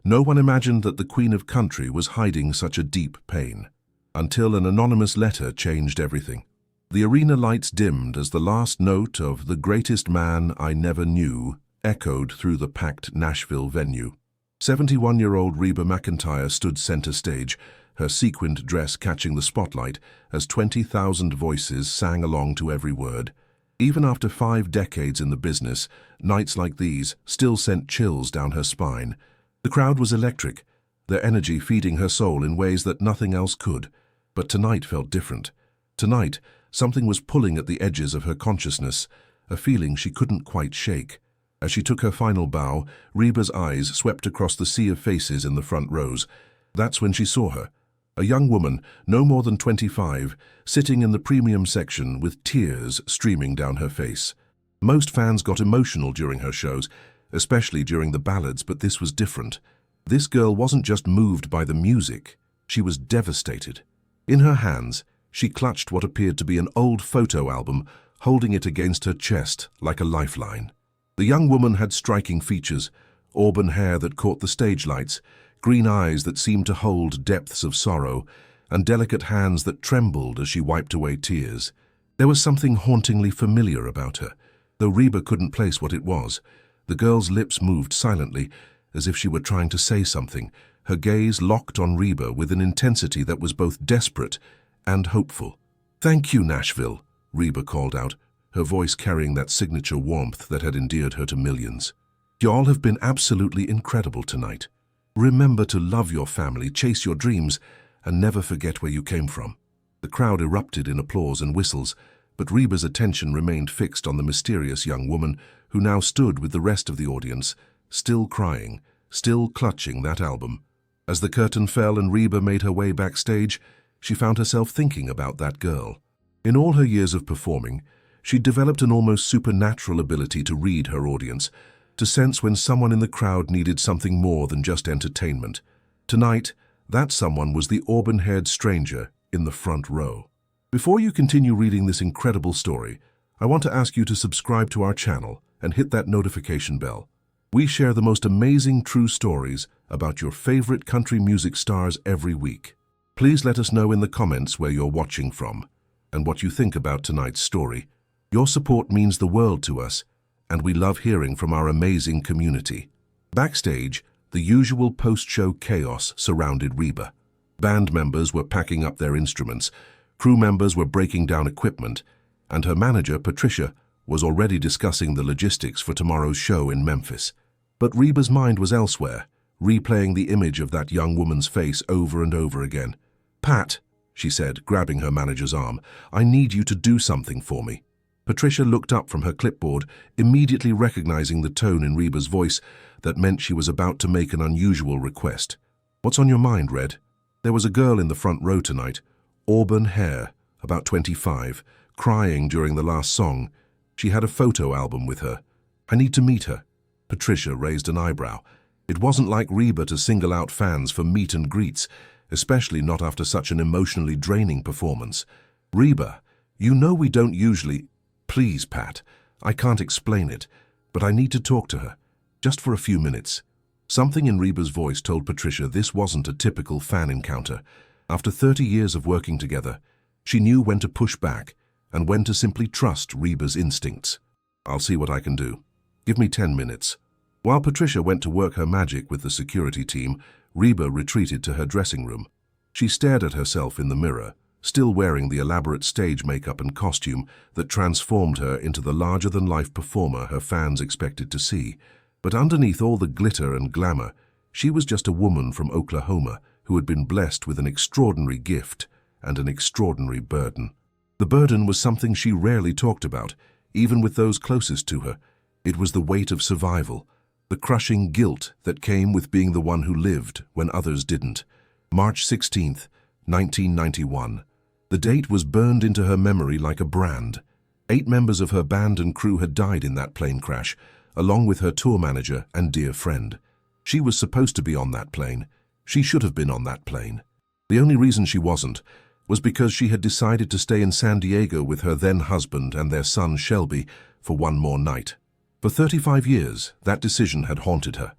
No one imagined that the Queen of Country was hiding such a deep pain, until an anonymous letter changed everything. The arena lights dimmed as the last note of "The Greatest Man I Never Knew" echoed through the packed Nashville venue. 71-year-old Reba McEntire stood center stage, her sequined dress catching the spotlight as 20,000 voices sang along to every word. Even after 5 decades in the business, nights like these still sent chills down her spine. The crowd was electric, their energy feeding her soul in ways that nothing else could. But tonight felt different. Tonight, something was pulling at the edges of her consciousness, a feeling she couldn't quite shake. As she took her final bow, Reba's eyes swept across the sea of faces in the front rows. That's when she saw her. A young woman, no more than 25, sitting in the premium section with tears streaming down her face. Most fans got emotional during her shows, especially during the ballads, but this was different. This girl wasn't just moved by the music, she was devastated. In her hands, she clutched what appeared to be an old photo album, holding it against her chest like a lifeline. The young woman had striking features, auburn hair that caught the stage lights, green eyes that seemed to hold depths of sorrow, and delicate hands that trembled as she wiped away tears. There was something hauntingly familiar about her, though Reba couldn't place what it was. The girl's lips moved silently, as if she were trying to say something, her gaze locked on Reba with an intensity that was both desperate and hopeful. "Thank you, Nashville," Reba called out, her voice carrying that signature warmth that had endeared her to millions. "Y'all have been absolutely incredible tonight. Remember to love your family, chase your dreams, and never forget where you came from." The crowd erupted in applause and whistles, but Reba's attention remained fixed on the mysterious young woman who now stood with the rest of the audience, still crying, still clutching that album. As the curtain fell and Reba made her way backstage, she found herself thinking about that girl. In all her years of performing, she'd developed an almost supernatural ability to read her audience, to sense when someone in the crowd needed something more than just entertainment. Tonight, that someone was the auburn-haired stranger in the front row. Before you continue reading this incredible story, I want to ask you to subscribe to our channel and hit that notification bell. We share the most amazing true stories about your favorite country music stars every week. Please let us know in the comments where you're watching from and what you think about tonight's story. Your support means the world to us, and we love hearing from our amazing community. Backstage, the usual post-show chaos surrounded Reba. Band members were packing up their instruments, crew members were breaking down equipment, and her manager, Patricia, was already discussing the logistics for tomorrow's show in Memphis. But Reba's mind was elsewhere, replaying the image of that young woman's face over and over again. "Pat," she said, grabbing her manager's arm, "I need you to do something for me." Patricia looked up from her clipboard, immediately recognizing the tone in Reba's voice that meant she was about to make an unusual request. "What's on your mind, Red?" There was a girl in the front row tonight, auburn hair, about 25, crying during the last song. She had a photo album with her. "I need to meet her." Patricia raised an eyebrow. It wasn't like Reba to single out fans for meet and greets, especially not after such an emotionally draining performance. "Reba, you know we don't usually—" "Please, Pat, I can't explain it, but I need to talk to her, just for a few minutes." Something in Reba's voice told Patricia this wasn't a typical fan encounter. After 30 years of working together, she knew when to push back and when to simply trust Reba's instincts. "I'll see what I can do. Give me 10 minutes. While Patricia went to work her magic with the security team, Reba retreated to her dressing room. She stared at herself in the mirror, still wearing the elaborate stage makeup and costume that transformed her into the larger-than-life performer her fans expected to see. But underneath all the glitter and glamour, she was just a woman from Oklahoma who had been blessed with an extraordinary gift and an extraordinary burden. The burden was something she rarely talked about, even with those closest to her. It was the weight of survival, the crushing guilt that came with being the one who lived when others didn't. March 16th, 1991. The date was burned into her memory like a brand. 8 members of her band and crew had died in that plane crash, along with her tour manager and dear friend. She was supposed to be on that plane. She should have been on that plane. The only reason she wasn't was because she had decided to stay in San Diego with her then-husband and their son Shelby for one more night. For 35 years, that decision had haunted her.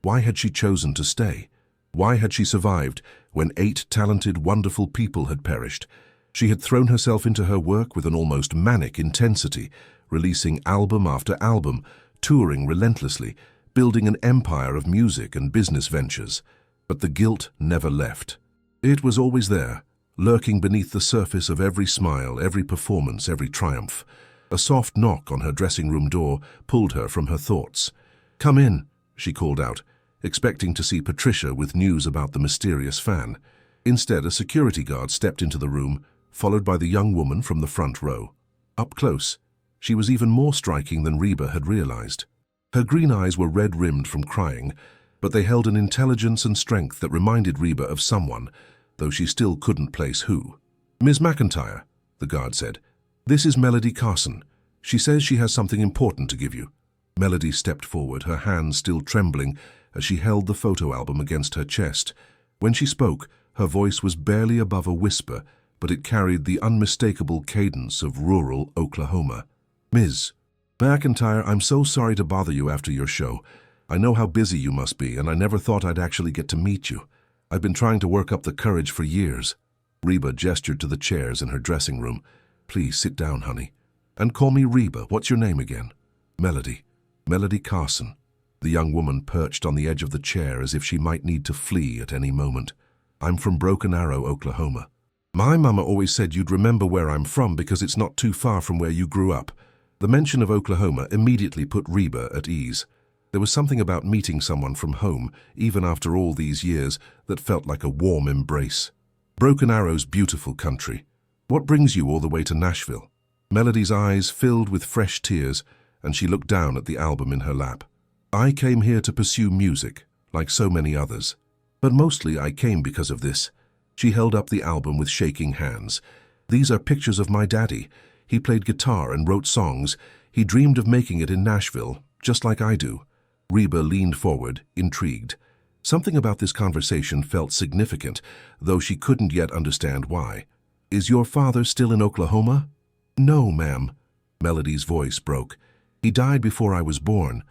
Why had she chosen to stay? Why had she survived when 8 talented, wonderful people had perished? She had thrown herself into her work with an almost manic intensity, releasing album after album, touring relentlessly, building an empire of music and business ventures. But the guilt never left. It was always there, lurking beneath the surface of every smile, every performance, every triumph. A soft knock on her dressing room door pulled her from her thoughts. "Come in," she called out, expecting to see Patricia with news about the mysterious fan. Instead, a security guard stepped into the room, followed by the young woman from the front row. Up close, she was even more striking than Reba had realized. Her green eyes were red-rimmed from crying, but they held an intelligence and strength that reminded Reba of someone, though she still couldn't place who. "Ms. McIntyre," the guard said, "this is Melody Carson. She says she has something important to give you." Melody stepped forward, her hands still trembling as she held the photo album against her chest. When she spoke, her voice was barely above a whisper, but it carried the unmistakable cadence of rural Oklahoma. "Ms. McIntyre, I'm so sorry to bother you after your show. I know how busy you must be, and I never thought I'd actually get to meet you. I've been trying to work up the courage for years." Reba gestured to the chairs in her dressing room. "Please sit down, honey. And call me Reba. What's your name again?" "Melody. Melody Carson." The young woman perched on the edge of the chair as if she might need to flee at any moment. "I'm from Broken Arrow, Oklahoma. My mama always said you'd remember where I'm from because it's not too far from where you grew up." The mention of Oklahoma immediately put Reba at ease. There was something about meeting someone from home, even after all these years, that felt like a warm embrace. "Broken Arrow's beautiful country. What brings you all the way to Nashville?" Melody's eyes filled with fresh tears, and she looked down at the album in her lap. "I came here to pursue music, like so many others. But mostly I came because of this." She held up the album with shaking hands. "These are pictures of my daddy. He played guitar and wrote songs. He dreamed of making it in Nashville, just like I do." Reba leaned forward, intrigued. Something about this conversation felt significant, though she couldn't yet understand why. "Is your father still in Oklahoma?" "No, ma'am." Melody's voice broke. "He died before I was born.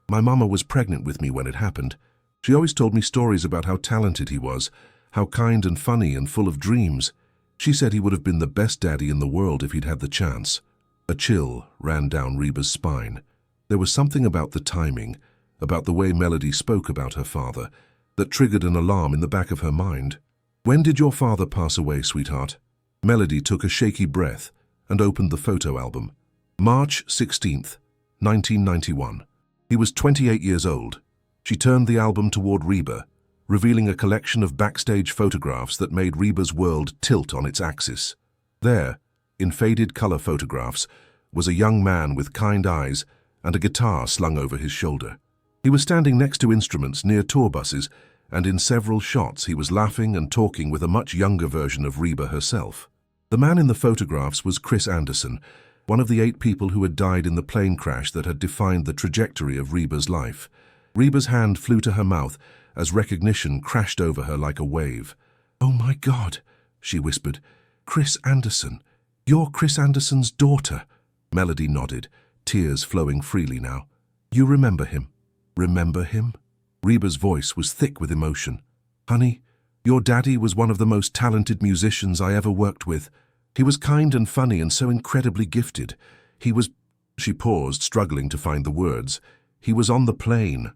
My mama was pregnant with me when it happened. She always told me stories about how talented he was, how kind and funny and full of dreams. She said he would have been the best daddy in the world if he'd had the chance." A chill ran down Reba's spine. There was something about the timing, about the way Melody spoke about her father, that triggered an alarm in the back of her mind. "When did your father pass away, sweetheart?" Melody took a shaky breath and opened the photo album. "March 16th, 1991. He was 28 years old." She turned the album toward Reba, revealing a collection of backstage photographs that made Reba's world tilt on its axis. There, in faded color photographs, was a young man with kind eyes and a guitar slung over his shoulder. He was standing next to instruments near tour buses, and in several shots he was laughing and talking with a much younger version of Reba herself. The man in the photographs was Chris Anderson, one of the 8 people who had died in the plane crash that had defined the trajectory of Reba's life. Reba's hand flew to her mouth as recognition crashed over her like a wave. "Oh my God," she whispered. "Chris Anderson. You're Chris Anderson's daughter." Melody nodded, tears flowing freely now. "You remember him?" "Remember him?" Reba's voice was thick with emotion. "Honey, your daddy was one of the most talented musicians I ever worked with. He was kind and funny and so incredibly gifted. He was—" She paused, struggling to find the words. "He was on the plane."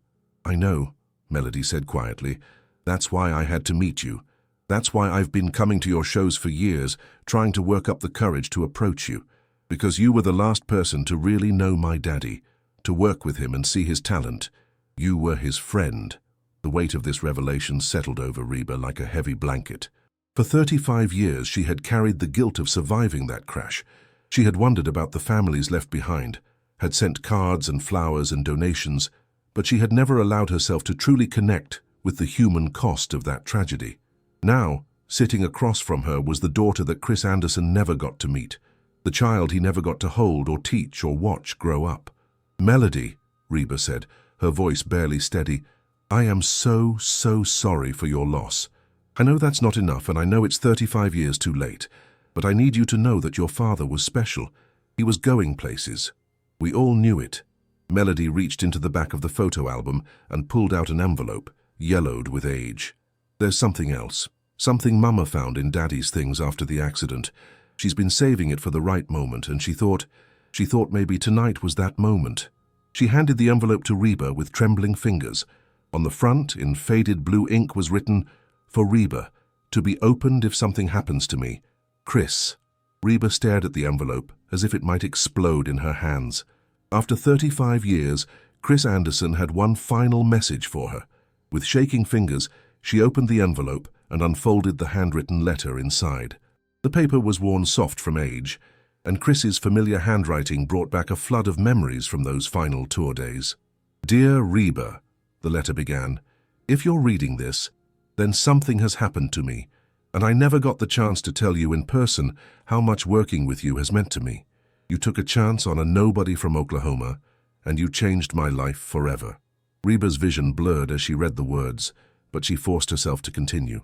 "I know," Melody said quietly. "That's why I had to meet you. That's why I've been coming to your shows for years, trying to work up the courage to approach you. Because you were the last person to really know my daddy, to work with him and see his talent. You were his friend." The weight of this revelation settled over Reba like a heavy blanket. For 35 years she had carried the guilt of surviving that crash. She had wondered about the families left behind, had sent cards and flowers and donations, but she had never allowed herself to truly connect with the human cost of that tragedy. Now, sitting across from her was the daughter that Chris Anderson never got to meet, the child he never got to hold or teach or watch grow up. "Melody," Reba said, her voice barely steady, "I am so sorry for your loss. I know that's not enough, and I know it's 35 years too late, but I need you to know that your father was special. He was going places. We all knew it. Melody reached into the back of the photo album and pulled out an envelope, yellowed with age. There's something else. Something Mama found in Daddy's things after the accident. She's been saving it for the right moment, and she thought maybe tonight was that moment. She handed the envelope to Reba with trembling fingers. On the front, in faded blue ink, was written, "For Reba, to be opened if something happens to me. Chris." Reba stared at the envelope as if it might explode in her hands. After 35 years, Chris Anderson had one final message for her. With shaking fingers, she opened the envelope and unfolded the handwritten letter inside. The paper was worn soft from age, and Chris's familiar handwriting brought back a flood of memories from those final tour days. "Dear Reba," the letter began, "if you're reading this, then something has happened to me, and I never got the chance to tell you in person how much working with you has meant to me. You took a chance on a nobody from Oklahoma, and you changed my life forever." Reba's vision blurred as she read the words, but she forced herself to continue.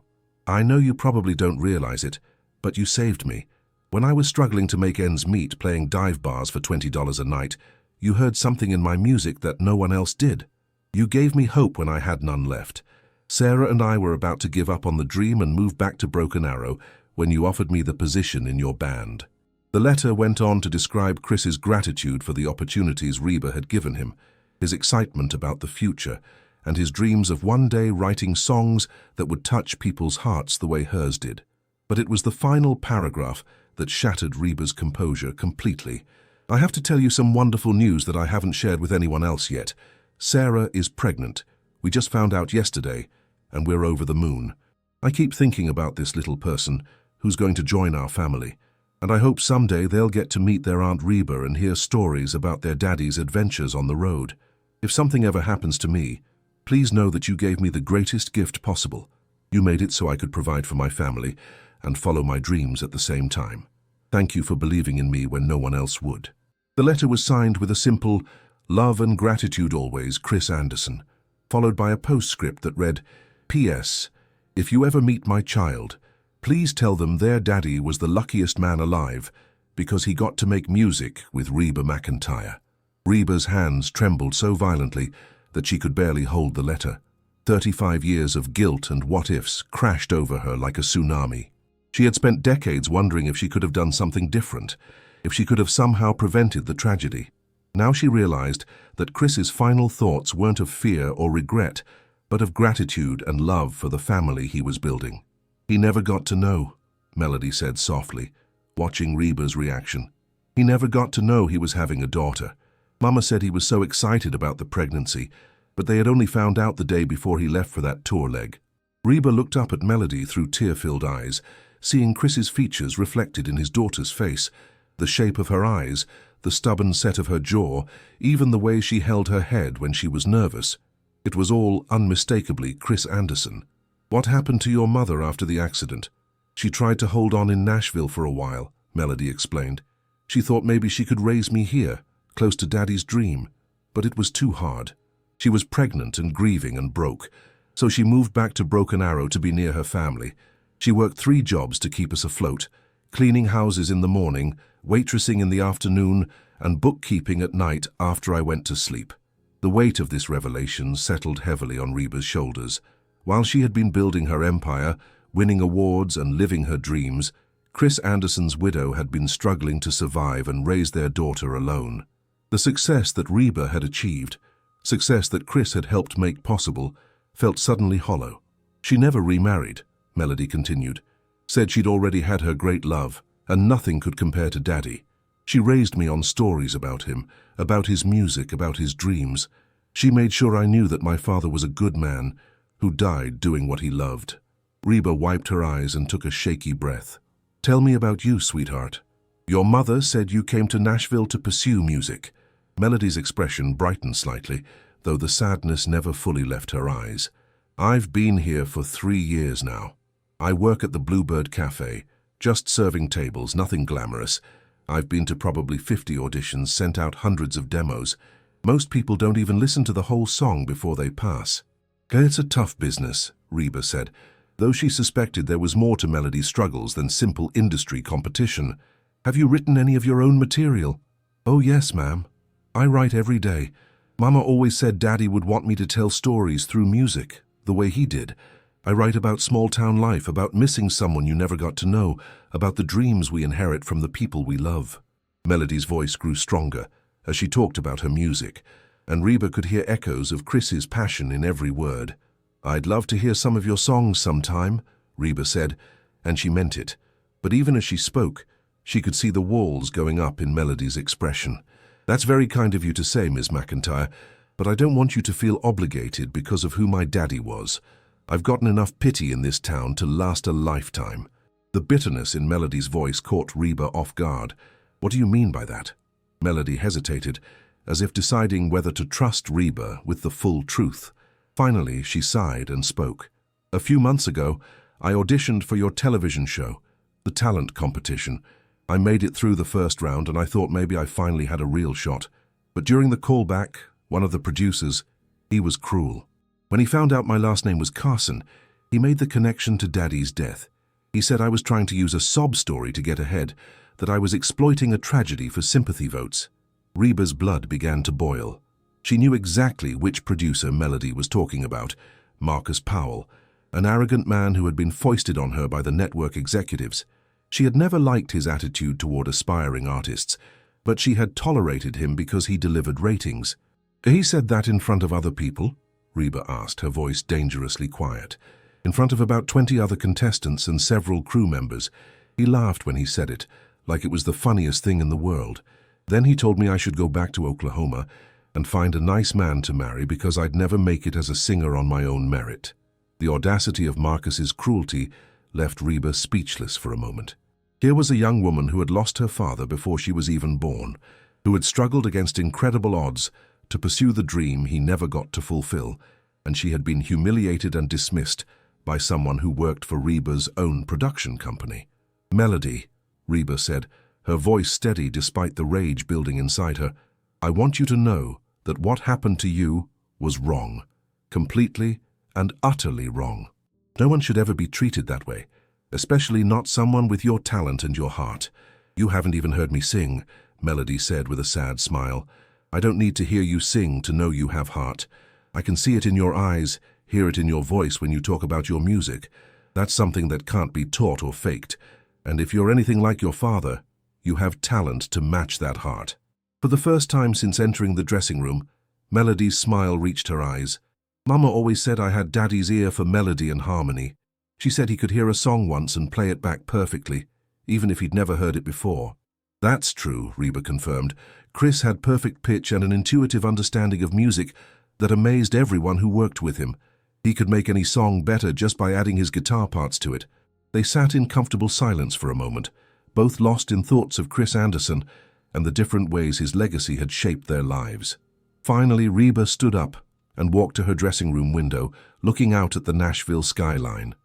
"I know you probably don't realize it, but you saved me. When I was struggling to make ends meet playing dive bars for $20 a night, you heard something in my music that no one else did. You gave me hope when I had none left. Sarah and I were about to give up on the dream and move back to Broken Arrow when you offered me the position in your band." The letter went on to describe Chris's gratitude for the opportunities Reba had given him, his excitement about the future, and his dreams of one day writing songs that would touch people's hearts the way hers did. But it was the final paragraph that shattered Reba's composure completely. "I have to tell you some wonderful news that I haven't shared with anyone else yet. Sarah is pregnant. We just found out yesterday, and we're over the moon. I keep thinking about this little person who's going to join our family, and I hope someday they'll get to meet their Aunt Reba and hear stories about their daddy's adventures on the road. If something ever happens to me, please know that you gave me the greatest gift possible. You made it so I could provide for my family and follow my dreams at the same time. Thank you for believing in me when no one else would." The letter was signed with a simple, "Love and gratitude always, Chris Anderson," followed by a postscript that read, "P.S. If you ever meet my child, please tell them their daddy was the luckiest man alive because he got to make music with Reba McEntire." Reba's hands trembled so violently that she could barely hold the letter. 35 years of guilt and what-ifs crashed over her like a tsunami. She had spent decades wondering if she could have done something different, if she could have somehow prevented the tragedy. Now she realized that Chris's final thoughts weren't of fear or regret, but of gratitude and love for the family he was building. "He never got to know," Melody said softly, watching Reba's reaction. "He never got to know he was having a daughter. Mama said he was so excited about the pregnancy, but they had only found out the day before he left for that tour leg." Reba looked up at Melody through tear-filled eyes, seeing Chris's features reflected in his daughter's face, the shape of her eyes, the stubborn set of her jaw, even the way she held her head when she was nervous. It was all unmistakably Chris Anderson. "What happened to your mother after the accident?" "She tried to hold on in Nashville for a while," Melody explained. "She thought maybe she could raise me here, close to Daddy's dream, but it was too hard. She was pregnant and grieving and broke, so she moved back to Broken Arrow to be near her family. She worked 3 jobs to keep us afloat, cleaning houses in the morning, waitressing in the afternoon, and bookkeeping at night after I went to sleep." The weight of this revelation settled heavily on Reba's shoulders. While she had been building her empire, winning awards and living her dreams, Chris Anderson's widow had been struggling to survive and raise their daughter alone. The success that Reba had achieved, success that Chris had helped make possible, felt suddenly hollow. "She never remarried," Melody continued. "Said she'd already had her great love, and nothing could compare to Daddy. She raised me on stories about him, about his music, about his dreams. She made sure I knew that my father was a good man who died doing what he loved." Reba wiped her eyes and took a shaky breath. "Tell me about you, sweetheart. Your mother said you came to Nashville to pursue music." Melody's expression brightened slightly, though the sadness never fully left her eyes. "I've been here for 3 years now. I work at the Bluebird Cafe, just serving tables, nothing glamorous. I've been to probably 50 auditions, sent out hundreds of demos. Most people don't even listen to the whole song before they pass." "It's a tough business," Reba said, though she suspected there was more to Melody's struggles than simple industry competition. "Have you written any of your own material?" "Oh yes, ma'am. I write every day. Mama always said Daddy would want me to tell stories through music, the way he did. I write about small-town life, about missing someone you never got to know, about the dreams we inherit from the people we love. Melody's voice grew stronger as she talked about her music, and Reba could hear echoes of Chris's passion in every word. "I'd love to hear some of your songs sometime," Reba said, and she meant it. But even as she spoke, she could see the walls going up in Melody's expression. "That's very kind of you to say, Miss McIntyre, but I don't want you to feel obligated because of who my daddy was. I've gotten enough pity in this town to last a lifetime." The bitterness in Melody's voice caught Reba off guard. "What do you mean by that?" Melody hesitated, as if deciding whether to trust Reba with the full truth. Finally, she sighed and spoke. "A few months ago, I auditioned for your television show, the talent competition. I made it through the first round and I thought maybe I finally had a real shot. But during the callback, one of the producers, he was cruel. When he found out my last name was Carson, he made the connection to Daddy's death. He said I was trying to use a sob story to get ahead, that I was exploiting a tragedy for sympathy votes." Reba's blood began to boil. She knew exactly which producer Melody was talking about, Marcus Powell, an arrogant man who had been foisted on her by the network executives. She had never liked his attitude toward aspiring artists, but she had tolerated him because he delivered ratings. "He said that in front of other people?" Reba asked, her voice dangerously quiet. "In front of about 20 other contestants and several crew members. He laughed when he said it, like it was the funniest thing in the world. Then he told me I should go back to Oklahoma and find a nice man to marry because I'd never make it as a singer on my own merit." The audacity of Marcus's cruelty left Reba speechless for a moment. Here was a young woman who had lost her father before she was even born, who had struggled against incredible odds to pursue the dream he never got to fulfill, and she had been humiliated and dismissed by someone who worked for Reba's own production company. "Melody," Reba said, her voice steady despite the rage building inside her, "I want you to know that what happened to you was wrong. Completely and utterly wrong. No one should ever be treated that way, especially not someone with your talent and your heart. You haven't even heard me sing," Melody said with a sad smile. "I don't need to hear you sing to know you have heart. I can see it in your eyes, hear it in your voice when you talk about your music. That's something that can't be taught or faked. And if you're anything like your father, you have talent to match that heart." For the first time since entering the dressing room, Melody's smile reached her eyes. "Mama always said I had Daddy's ear for melody and harmony. She said he could hear a song once and play it back perfectly, even if he'd never heard it before." "That's true," Reba confirmed. "Chris had perfect pitch and an intuitive understanding of music that amazed everyone who worked with him. He could make any song better just by adding his guitar parts to it." They sat in comfortable silence for a moment, both lost in thoughts of Chris Anderson and the different ways his legacy had shaped their lives. Finally, Reba stood up and walked to her dressing room window, looking out at the Nashville skyline.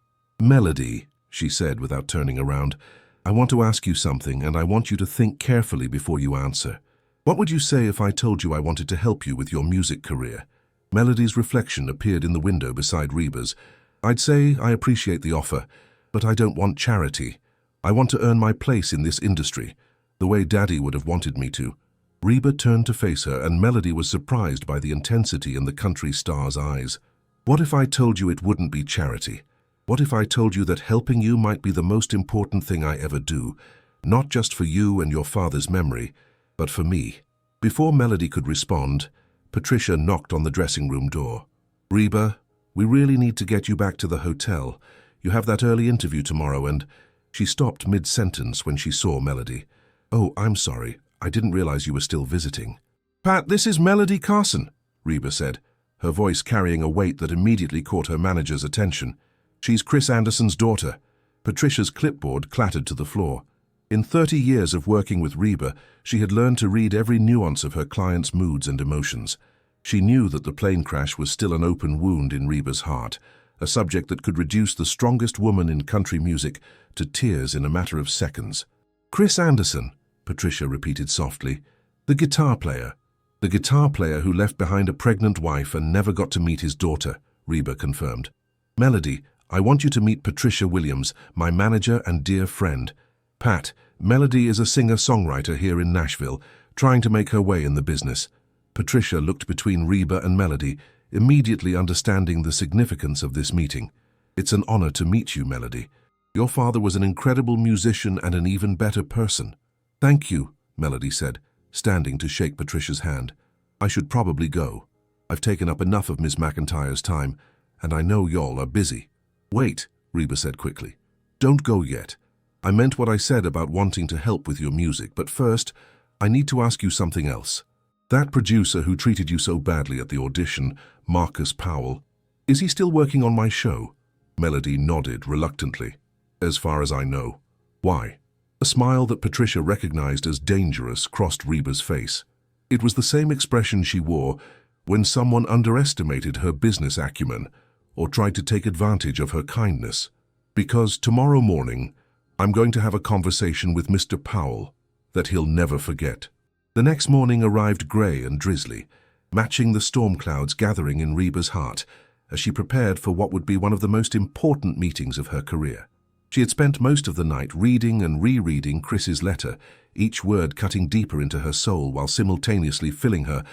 "Melody," she said without turning around, "I want to ask you something, and I want you to think carefully before you answer. What would you say if I told you I wanted to help you with your music career?" Melody's reflection appeared in the window beside Reba's. "I'd say I appreciate the offer, but I don't want charity. I want to earn my place in this industry, the way Daddy would have wanted me to." Reba turned to face her, and Melody was surprised by the intensity in the country star's eyes. "What if I told you it wouldn't be charity? What if I told you that helping you might be the most important thing I ever do, not just for you and your father's memory, but for me?" Before Melody could respond, Patricia knocked on the dressing room door. "Reba, we really need to get you back to the hotel. You have that early interview tomorrow," and she stopped mid-sentence when she saw Melody. "Oh, I'm sorry. I didn't realize you were still visiting." "Pat, this is Melody Carson," Reba said, her voice carrying a weight that immediately caught her manager's attention. "She's Chris Anderson's daughter." Patricia's clipboard clattered to the floor. In 30 years of working with Reba, she had learned to read every nuance of her client's moods and emotions. She knew that the plane crash was still an open wound in Reba's heart, a subject that could reduce the strongest woman in country music to tears in a matter of seconds. "Chris Anderson," Patricia repeated softly. "The guitar player." "The guitar player who left behind a pregnant wife and never got to meet his daughter," Reba confirmed. "Melody, I want you to meet Patricia Williams, my manager and dear friend. Pat, Melody is a singer-songwriter here in Nashville, trying to make her way in the business. Patricia looked between Reba and Melody, immediately understanding the significance of this meeting. "It's an honor to meet you, Melody. Your father was an incredible musician and an even better person." "Thank you," Melody said, standing to shake Patricia's hand. "I should probably go. I've taken up enough of Miss McIntyre's time, and I know y'all are busy." "Wait," Reba said quickly. "Don't go yet. I meant what I said about wanting to help with your music, but first, I need to ask you something else. That producer who treated you so badly at the audition, Marcus Powell, is he still working on my show?" Melody nodded reluctantly. "As far as I know." "Why?" A smile that Patricia recognized as dangerous crossed Reba's face. It was the same expression she wore when someone underestimated her business acumen or tried to take advantage of her kindness. "Because tomorrow morning, I'm going to have a conversation with Mr. Powell that he'll never forget." The next morning arrived grey and drizzly, matching the storm clouds gathering in Reba's heart as she prepared for what would be one of the most important meetings of her career. She had spent most of the night reading and rereading Chris's letter, each word cutting deeper into her soul while simultaneously filling her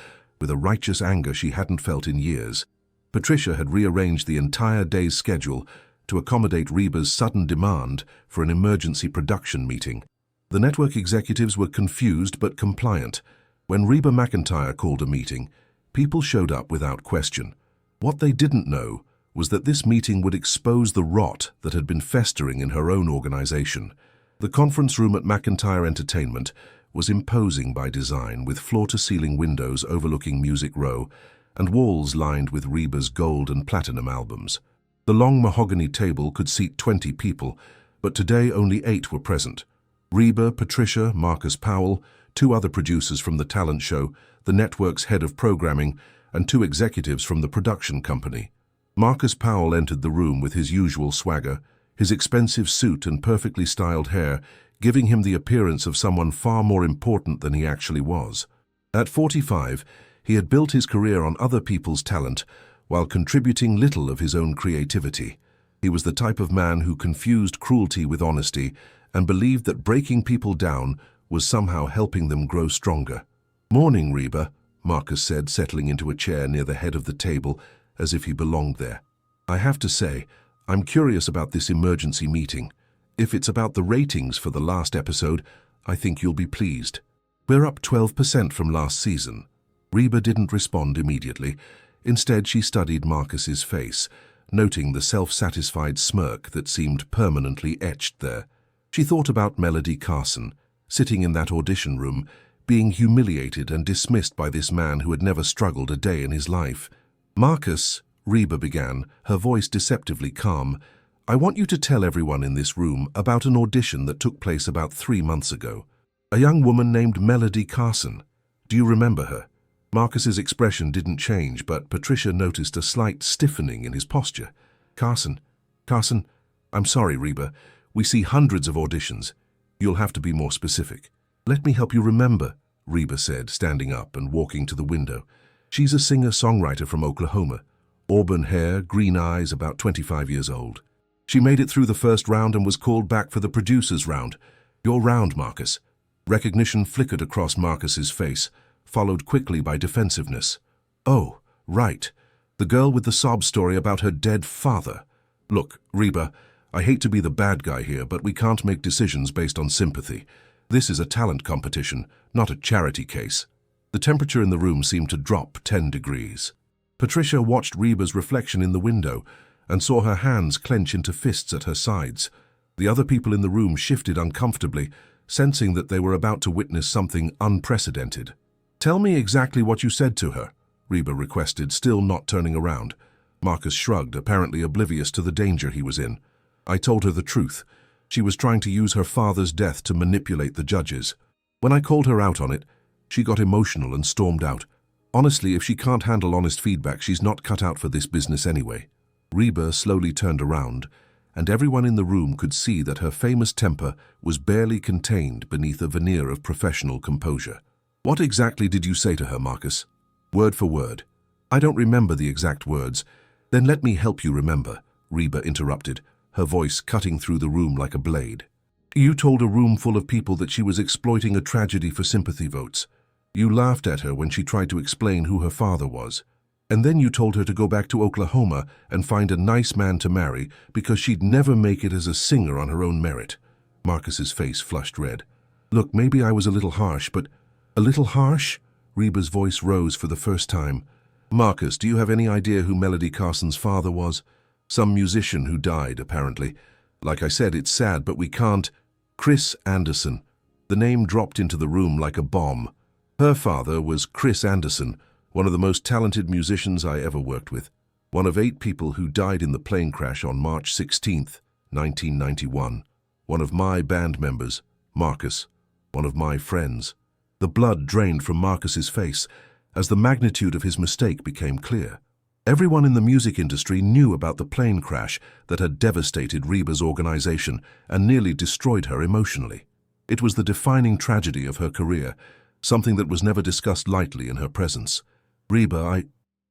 with a righteous anger she hadn't felt in years. Patricia had rearranged the entire day's schedule to accommodate Reba's sudden demand for an emergency production meeting. The network executives were confused but compliant. When Reba McIntyre called a meeting, people showed up without question. What they didn't know was that this meeting would expose the rot that had been festering in her own organization. The conference room at McIntyre Entertainment was imposing by design, with floor-to-ceiling windows overlooking Music Row and walls lined with Reba's gold and platinum albums. The long mahogany table could seat 20 people, but today only 8 were present. Reba, Patricia, Marcus Powell, 2 other producers from the talent show, the network's head of programming, and 2 executives from the production company. Marcus Powell entered the room with his usual swagger, his expensive suit and perfectly styled hair giving him the appearance of someone far more important than he actually was. At 45, he had built his career on other people's talent while contributing little of his own creativity. He was the type of man who confused cruelty with honesty and believed that breaking people down was somehow helping them grow stronger. "Morning, Reba," Marcus said, settling into a chair near the head of the table as if he belonged there. "I have to say, I'm curious about this emergency meeting. If it's about the ratings for the last episode, I think you'll be pleased. We're up 12% from last season." Reba didn't respond immediately. Instead, she studied Marcus's face, noting the self-satisfied smirk that seemed permanently etched there. She thought about Melody Carson, sitting in that audition room, being humiliated and dismissed by this man who had never struggled a day in his life. "Marcus," Reba began, her voice deceptively calm, "I want you to tell everyone in this room about an audition that took place about 3 months ago. A young woman named Melody Carson. Do you remember her?" Marcus's expression didn't change, but Patricia noticed a slight stiffening in his posture. Carson, I'm sorry, Reba. We see hundreds of auditions. You'll have to be more specific." "Let me help you remember," Reba said, standing up and walking to the window. "She's a singer-songwriter from Oklahoma. Auburn hair, green eyes, about 25 years old. She made it through the first round and was called back for the producers' round. Your round, Marcus." Recognition flickered across Marcus's face, followed quickly by defensiveness. "Oh, right. The girl with the sob story about her dead father. Look, Reba, I hate to be the bad guy here, but we can't make decisions based on sympathy. This is a talent competition, not a charity case." The temperature in the room seemed to drop 10 degrees. Patricia watched Reba's reflection in the window and saw her hands clench into fists at her sides. The other people in the room shifted uncomfortably, sensing that they were about to witness something unprecedented. "Tell me exactly what you said to her," Reba requested, still not turning around. Marcus shrugged, apparently oblivious to the danger he was in. "I told her the truth. She was trying to use her father's death to manipulate the judges. When I called her out on it, she got emotional and stormed out. Honestly, if she can't handle honest feedback, she's not cut out for this business anyway." Reba slowly turned around, and everyone in the room could see that her famous temper was barely contained beneath a veneer of professional composure. "What exactly did you say to her, Marcus?" "Word for word." "I don't remember the exact words." "Then let me help you remember," Reba interrupted, her voice cutting through the room like a blade. "You told a room full of people that she was exploiting a tragedy for sympathy votes. You laughed at her when she tried to explain who her father was. And then you told her to go back to Oklahoma and find a nice man to marry because she'd never make it as a singer on her own merit. Marcus's face flushed red. Look, maybe I was a little harsh, but... A little harsh? Reba's voice rose for the first time. Marcus, do you have any idea who Melody Carson's father was? Some musician who died, apparently. Like I said, it's sad, but we can't... Chris Anderson. The name dropped into the room like a bomb. Her father was Chris Anderson, one of the most talented musicians I ever worked with. One of 8 people who died in the plane crash on March 16th, 1991. One of my band members, Marcus. One of my friends. The blood drained from Marcus's face as the magnitude of his mistake became clear. Everyone in the music industry knew about the plane crash that had devastated Reba's organization and nearly destroyed her emotionally. It was the defining tragedy of her career, something that was never discussed lightly in her presence. Reba,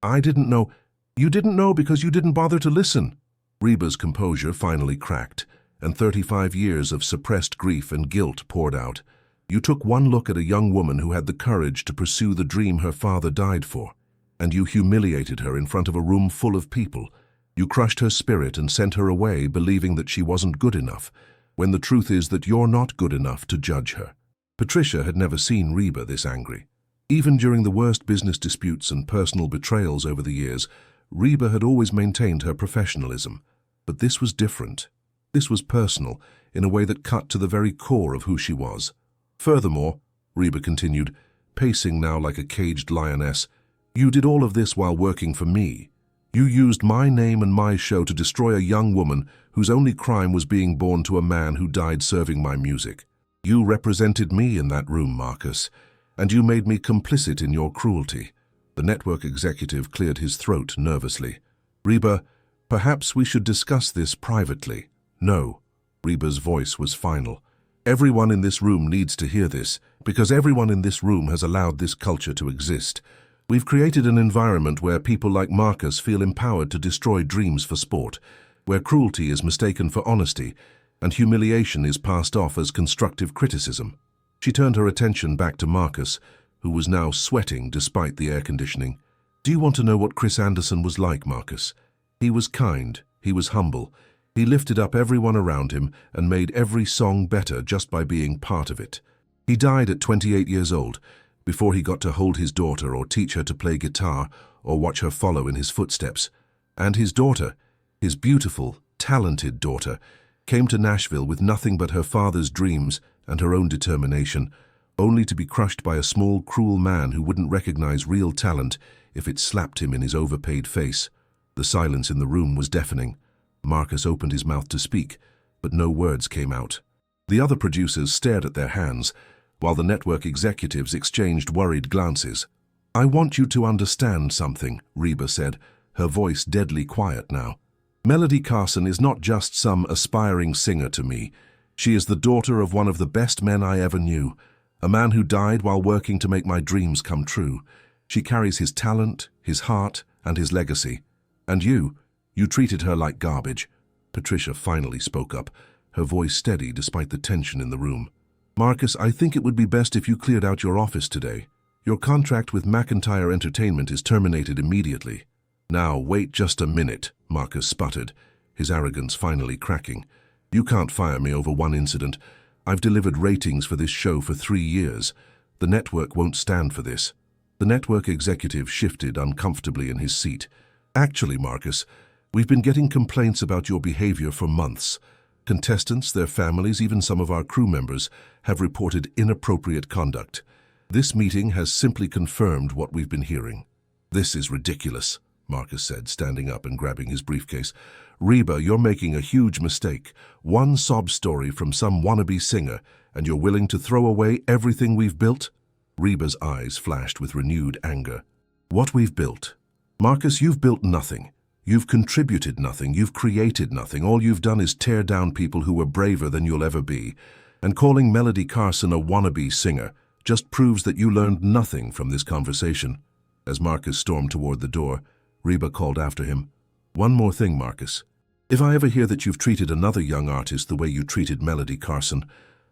I didn't know. You didn't know because you didn't bother to listen. Reba's composure finally cracked, and 35 years of suppressed grief and guilt poured out. You took one look at a young woman who had the courage to pursue the dream her father died for, and you humiliated her in front of a room full of people. You crushed her spirit and sent her away believing that she wasn't good enough, when the truth is that you're not good enough to judge her. Patricia had never seen Reba this angry. Even during the worst business disputes and personal betrayals over the years, Reba had always maintained her professionalism. But this was different. This was personal, in a way that cut to the very core of who she was. Furthermore, Reba continued, pacing now like a caged lioness, you did all of this while working for me. You used my name and my show to destroy a young woman whose only crime was being born to a man who died serving my music. You represented me in that room, Marcus, and you made me complicit in your cruelty. The network executive cleared his throat nervously. Reba, perhaps we should discuss this privately. No. Reba's voice was final. Everyone in this room needs to hear this, because everyone in this room has allowed this culture to exist. We've created an environment where people like Marcus feel empowered to destroy dreams for sport, where cruelty is mistaken for honesty, and humiliation is passed off as constructive criticism. She turned her attention back to Marcus, who was now sweating despite the air conditioning. Do you want to know what Chris Anderson was like, Marcus? He was kind, he was humble. He lifted up everyone around him and made every song better just by being part of it. He died at 28 years old, before he got to hold his daughter or teach her to play guitar or watch her follow in his footsteps. And his daughter, his beautiful, talented daughter, came to Nashville with nothing but her father's dreams and her own determination, only to be crushed by a small, cruel man who wouldn't recognize real talent if it slapped him in his overpaid face. The silence in the room was deafening. Marcus opened his mouth to speak, but no words came out. The other producers stared at their hands, while the network executives exchanged worried glances. I want you to understand something, Reba said, her voice deadly quiet now. Melody Carson is not just some aspiring singer to me. She is the daughter of one of the best men I ever knew, a man who died while working to make my dreams come true. She carries his talent, his heart, and his legacy. And you treated her like garbage. Patricia finally spoke up, her voice steady despite the tension in the room. Marcus, I think it would be best if you cleared out your office today. Your contract with McIntyre Entertainment is terminated immediately. Now, wait just a minute, Marcus sputtered, his arrogance finally cracking. You can't fire me over one incident. I've delivered ratings for this show for 3 years. The network won't stand for this. The network executive shifted uncomfortably in his seat. Actually, Marcus, we've been getting complaints about your behavior for months. Contestants, their families, even some of our crew members have reported inappropriate conduct. This meeting has simply confirmed what we've been hearing. This is ridiculous, Marcus said, standing up and grabbing his briefcase. Reba, you're making a huge mistake. One sob story from some wannabe singer, and you're willing to throw away everything we've built? Reba's eyes flashed with renewed anger. What we've built? Marcus, you've built nothing. You've contributed nothing, you've created nothing. All you've done is tear down people who were braver than you'll ever be. And calling Melody Carson a wannabe singer just proves that you learned nothing from this conversation. As Marcus stormed toward the door, Reba called after him. One more thing, Marcus. If I ever hear that you've treated another young artist the way you treated Melody Carson,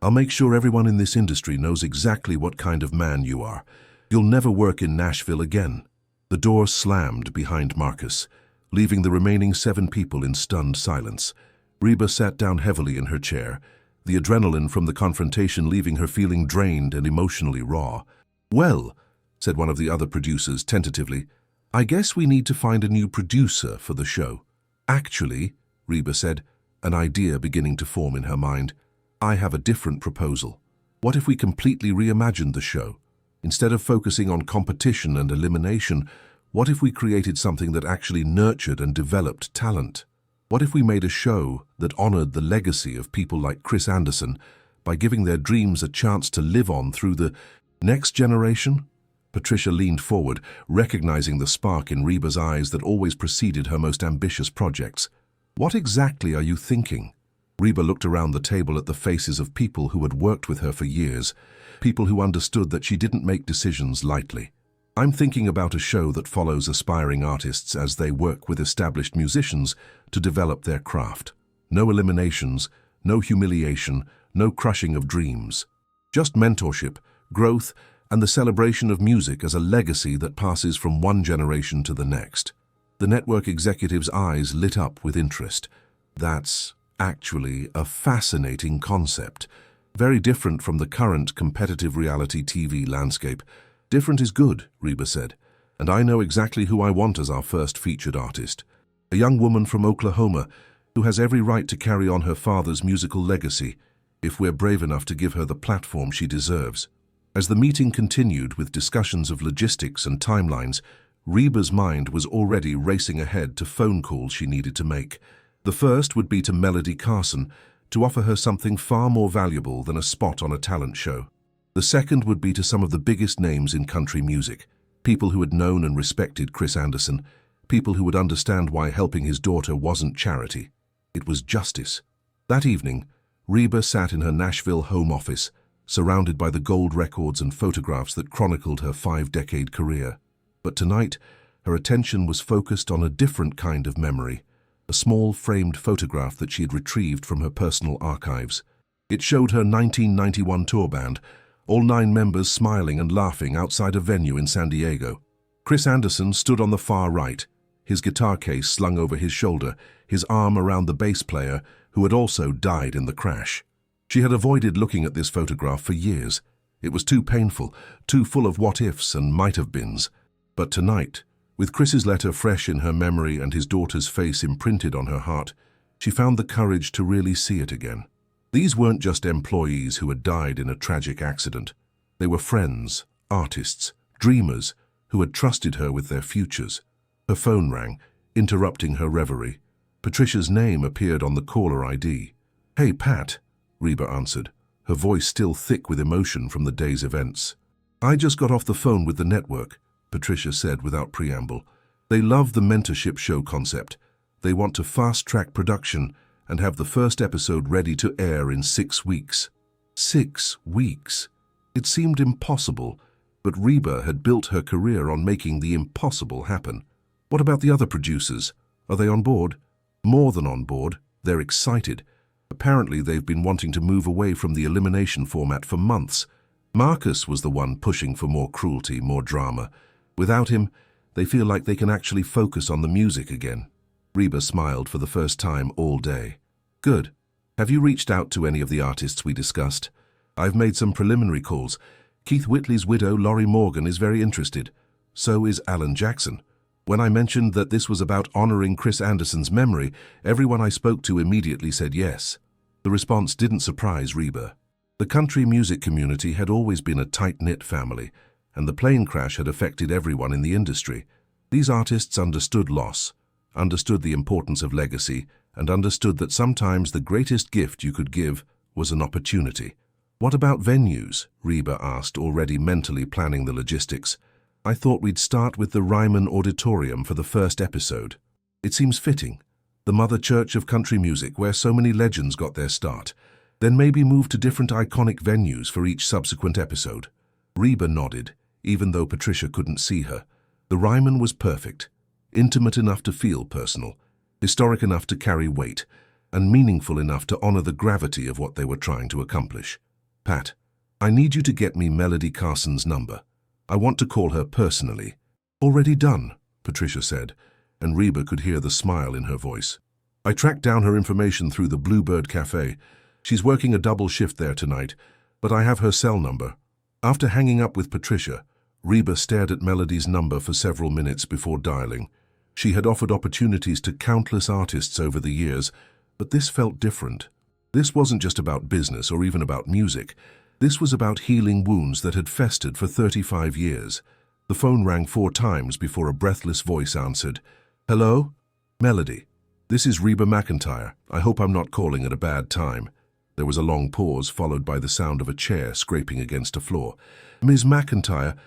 I'll make sure everyone in this industry knows exactly what kind of man you are. You'll never work in Nashville again." The door slammed behind Marcus, leaving the remaining 7 people in stunned silence. Reba sat down heavily in her chair, the adrenaline from the confrontation leaving her feeling drained and emotionally raw. "Well," said one of the other producers tentatively, "I guess we need to find a new producer for the show." "Actually," Reba said, an idea beginning to form in her mind, "I have a different proposal. What if we completely reimagined the show? Instead of focusing on competition and elimination, what if we created something that actually nurtured and developed talent? What if we made a show that honored the legacy of people like Chris Anderson by giving their dreams a chance to live on through the next generation?" Patricia leaned forward, recognizing the spark in Reba's eyes that always preceded her most ambitious projects. "What exactly are you thinking?" Reba looked around the table at the faces of people who had worked with her for years, people who understood that she didn't make decisions lightly. "I'm thinking about a show that follows aspiring artists as they work with established musicians to develop their craft. No eliminations, no humiliation, no crushing of dreams. Just mentorship, growth, and the celebration of music as a legacy that passes from one generation to the next." The network executive's eyes lit up with interest. "That's actually a fascinating concept. Very different from the current competitive reality TV landscape." "Different is good," Reba said, "and I know exactly who I want as our first featured artist. A young woman from Oklahoma who has every right to carry on her father's musical legacy, if we're brave enough to give her the platform she deserves." As the meeting continued with discussions of logistics and timelines, Reba's mind was already racing ahead to phone calls she needed to make. The first would be to Melody Carson, to offer her something far more valuable than a spot on a talent show. The second would be to some of the biggest names in country music, people who had known and respected Chris Anderson, people who would understand why helping his daughter wasn't charity. It was justice. That evening, Reba sat in her Nashville home office, surrounded by the gold records and photographs that chronicled her 5-decade career. But tonight, her attention was focused on a different kind of memory, a small framed photograph that she had retrieved from her personal archives. It showed her 1991 tour band, all 9 members smiling and laughing outside a venue in San Diego. Chris Anderson stood on the far right, his guitar case slung over his shoulder, his arm around the bass player, who had also died in the crash. She had avoided looking at this photograph for years. It was too painful, too full of what-ifs and might-have-beens. But tonight, with Chris's letter fresh in her memory and his daughter's face imprinted on her heart, she found the courage to really see it again. These weren't just employees who had died in a tragic accident. They were friends, artists, dreamers who had trusted her with their futures. Her phone rang, interrupting her reverie. Patricia's name appeared on the caller ID. "Hey, Pat," Reba answered, her voice still thick with emotion from the day's events. "I just got off the phone with the network," Patricia said without preamble. "They love the mentorship show concept. They want to fast-track production and have the first episode ready to air in 6 weeks. 6 weeks. It seemed impossible, but Reba had built her career on making the impossible happen. What about the other producers? Are they on board? More than on board. They're excited. Apparently they've been wanting to move away from the elimination format for months. Marcus was the one pushing for more cruelty, more drama. Without him, they feel like they can actually focus on the music again." Reba smiled for the first time all day. "Good. Have you reached out to any of the artists we discussed?" "I've made some preliminary calls. Keith Whitley's widow, Lori Morgan, is very interested. So is Alan Jackson. When I mentioned that this was about honoring Chris Anderson's memory, everyone I spoke to immediately said yes." The response didn't surprise Reba. The country music community had always been a tight-knit family, and the plane crash had affected everyone in the industry. These artists understood loss, understood the importance of legacy, and understood that sometimes the greatest gift you could give was an opportunity. "What about venues?" Reba asked, already mentally planning the logistics. "I thought we'd start with the Ryman Auditorium for the first episode. It seems fitting. The mother church of country music, where so many legends got their start. Then maybe move to different iconic venues for each subsequent episode." Reba nodded, even though Patricia couldn't see her. The Ryman was perfect, intimate enough to feel personal, historic enough to carry weight, and meaningful enough to honor the gravity of what they were trying to accomplish. "Pat, I need you to get me Melody Carson's number. I want to call her personally. Already done, Patricia said, and Reba could hear the smile in her voice. I tracked down her information through the Bluebird Cafe. She's working a double shift there tonight, but I have her cell number. After hanging up with Patricia, Reba stared at Melody's number for several minutes before dialing. She had offered opportunities to countless artists over the years, but this felt different. This wasn't just about business or even about music. This was about healing wounds that had festered for 35 years. The phone rang 4 times before a breathless voice answered. Hello? Melody. This is Reba McEntire. I hope I'm not calling at a bad time. There was a long pause, followed by the sound of a chair scraping against a floor. Ms. McEntire,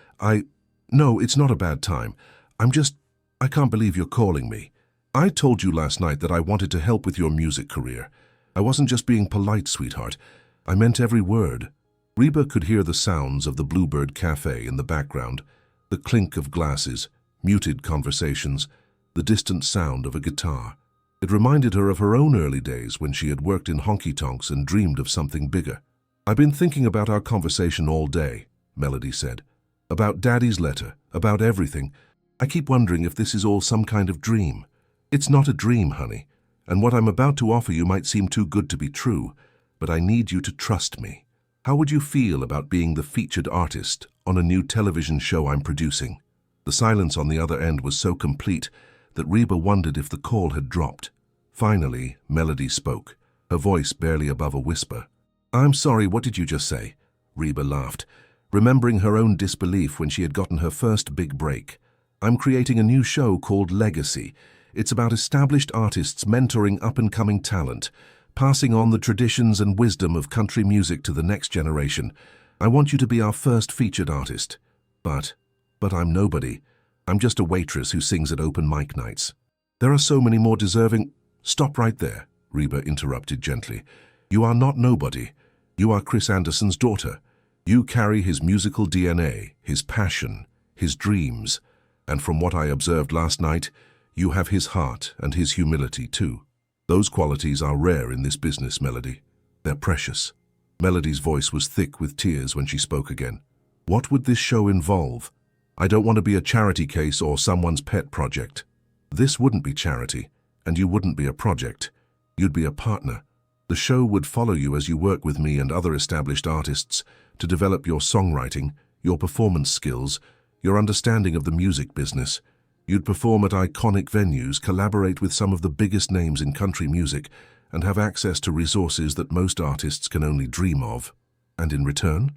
No, it's not a bad time. I can't believe you're calling me. I told you last night that I wanted to help with your music career. I wasn't just being polite, sweetheart. I meant every word. Reba could hear the sounds of the Bluebird Cafe in the background, the clink of glasses, muted conversations, the distant sound of a guitar. It reminded her of her own early days when she had worked in honky-tonks and dreamed of something bigger. I've been thinking about our conversation all day, Melody said. About Daddy's letter, about everything. I keep wondering if this is all some kind of dream. It's not a dream, honey, and what I'm about to offer you might seem too good to be true, but I need you to trust me. How would you feel about being the featured artist on a new television show I'm producing? The silence on the other end was so complete that Reba wondered if the call had dropped. Finally, Melody spoke, her voice barely above a whisper. I'm sorry, what did you just say? Reba laughed, remembering her own disbelief when she had gotten her first big break. I'm creating a new show called Legacy. It's about established artists mentoring up-and-coming talent, passing on the traditions and wisdom of country music to the next generation. I want you to be our first featured artist. But I'm nobody. I'm just a waitress who sings at open mic nights. There are so many more deserving... Stop right there, Reba interrupted gently. You are not nobody. You are Chris Anderson's daughter. You carry his musical DNA, his passion, his dreams, and from what I observed last night, you have his heart and his humility too. Those qualities are rare in this business, Melody. They're precious. Melody's voice was thick with tears when she spoke again. What would this show involve? I don't want to be a charity case or someone's pet project. This wouldn't be charity, and you wouldn't be a project. You'd be a partner. The show would follow you as you work with me and other established artists to develop your songwriting, your performance skills, your understanding of the music business. You'd perform at iconic venues, collaborate with some of the biggest names in country music, and have access to resources that most artists can only dream of. And in return?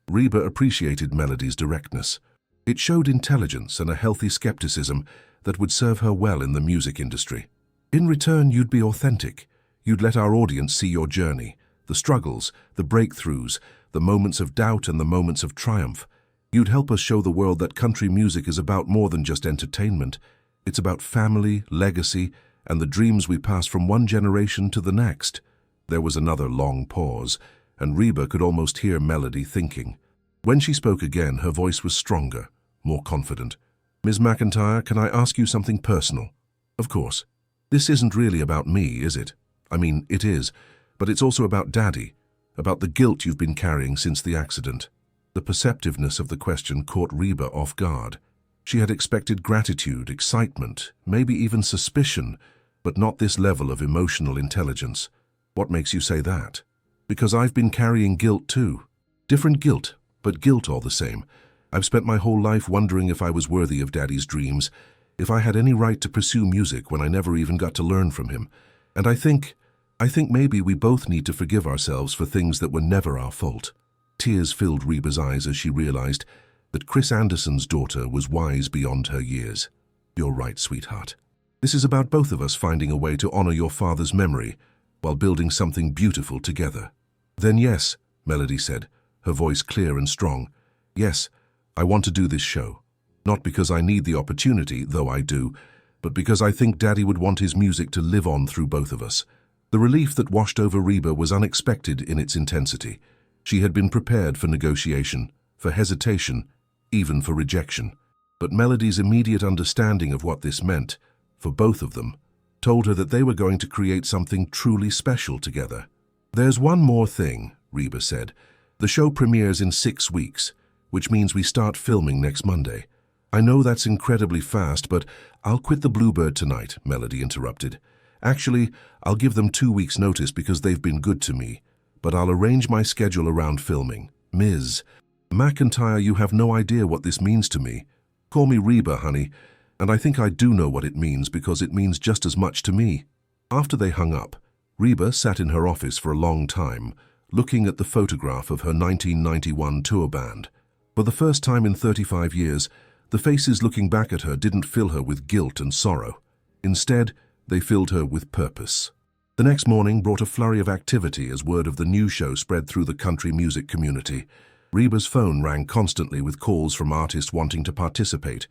Reba appreciated Melody's directness. It showed intelligence and a healthy skepticism that would serve her well in the music industry. In return, you'd be authentic. You'd let our audience see your journey, the struggles, the breakthroughs, the moments of doubt and the moments of triumph. You'd help us show the world that country music is about more than just entertainment. It's about family, legacy, and the dreams we pass from one generation to the next. There was another long pause, and Reba could almost hear Melody thinking. When she spoke again, her voice was stronger, more confident. Ms. McEntire, can I ask you something personal? Of course. This isn't really about me, is it? I mean, it is, but it's also about Daddy, about the guilt you've been carrying since the accident. The perceptiveness of the question caught Reba off guard. She had expected gratitude, excitement, maybe even suspicion, but not this level of emotional intelligence. What makes you say that? Because I've been carrying guilt too. Different guilt, but guilt all the same. I've spent my whole life wondering if I was worthy of Daddy's dreams, if I had any right to pursue music when I never even got to learn from him. And I think maybe we both need to forgive ourselves for things that were never our fault. Tears filled Reba's eyes as she realized that Chris Anderson's daughter was wise beyond her years. You're right, sweetheart. This is about both of us finding a way to honor your father's memory while building something beautiful together. Then yes, Melody said, her voice clear and strong. Yes, I want to do this show. Not because I need the opportunity, though I do, but because I think Daddy would want his music to live on through both of us. The relief that washed over Reba was unexpected in its intensity. She had been prepared for negotiation, for hesitation, even for rejection. But Melody's immediate understanding of what this meant, for both of them, told her that they were going to create something truly special together. There's one more thing, Reba said. The show premieres in 6 weeks. which means we start filming next Monday. I know that's incredibly fast, but I'll quit the Bluebird tonight, Melody interrupted. Actually, I'll give them 2 weeks' notice because they've been good to me, but I'll arrange my schedule around filming. Ms. McIntyre, you have no idea what this means to me. Call me Reba, honey, and I think I do know what it means because it means just as much to me. After they hung up, Reba sat in her office for a long time, looking at the photograph of her 1991 tour band. For the first time in 35 years, the faces looking back at her didn't fill her with guilt and sorrow. Instead, they filled her with purpose. The next morning brought a flurry of activity as word of the new show spread through the country music community. Reba's phone rang constantly with calls from artists wanting to participate,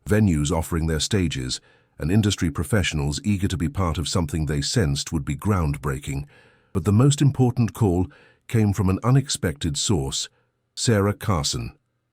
venues offering their stages, and industry professionals eager to be part of something they sensed would be groundbreaking. But the most important call came from an unexpected source: Sarah Carson,